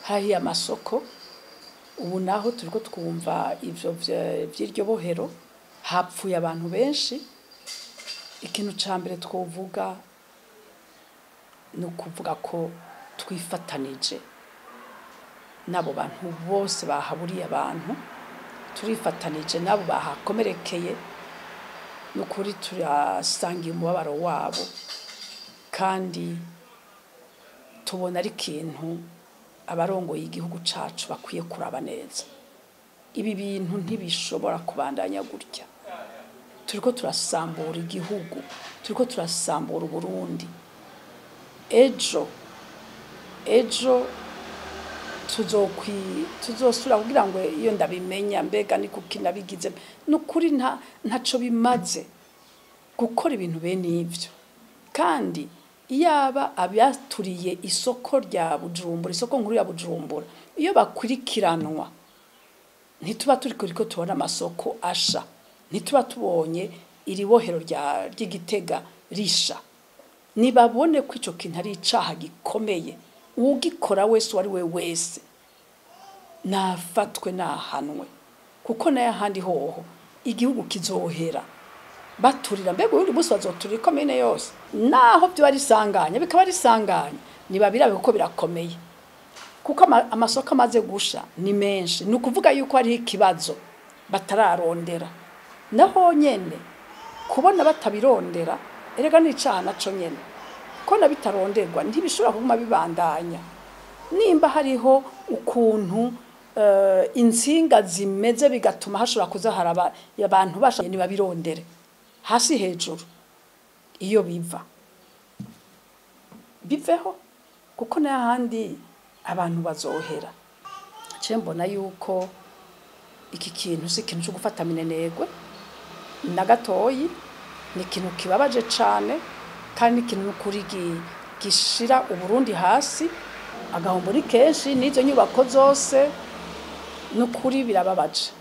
hahiye amasoko ubu naho turiko twumva ivyo vy'iryo bohero hapfuye abantu benshi. Ikintu ca mbere twovuga ni ukuvuga ko twifatanije n'abo bantu bose bahaburiye abantu, turifatanije n'abo bahakomerekeye, n'ukuri turasangiye umubabaro wabo, kandi tubona ari ikintu abarongoye igihugu cacu bakwiye kuraba neza. Ibi bintu ntibishobora kubandanya gutya. Turiko turasambura igihugu, turiko turasambura Burundi. Ejo tuzosura kugira ngo iyo ndabimenya mbega ni kuki nabigize. Nukuri ntaco bimaze gukora ibintu bene ivyo. Kandi iyaba abyaturiye isoko rya Bujumbura, isoko nkuru ya Bujumbura, iyo bakurikiranwa ntituba turiko tubona amasoko asha, ntituba tubonye iri bohero ry'Igitega risha. Nibabone ko ico kintu ari icaha gikomeye, ugikora wese wari we wese nafatwe nahanwe, kuko naye ahandi hoho igihugu kizohera baturira. Mbega uyu munsi bazoturira ikomine yose, naho byo bari sanganya bikaba ari sanganya, nibabirabe kuko birakomeye, kuko amasoko amaze gusha ni menshi. Ni ukuvuga yuko ari ikibazo batararondera, naho nyene kubona batabirondera erega ni icaha naco nyene, ko nabitaronderwa ntibishobora kuguma bibandanya. Nimba hariho ukuntu insinga zimeze bigatuma hashobora kuzaharaba abantu bashanye, nibabirondere hasi hejuru, iyo biveho, kuko n'ahandi abantu bazohera. Mbona yuko iki kintu si ikintu cyo gufata minenegwe na gatoyi, ni ikintu kibabaje cane, kandi ikintu kuri gishira Uburundi hasi, agahombo ni kenshi n'izo nyubako zose, n'ukuri birababaje.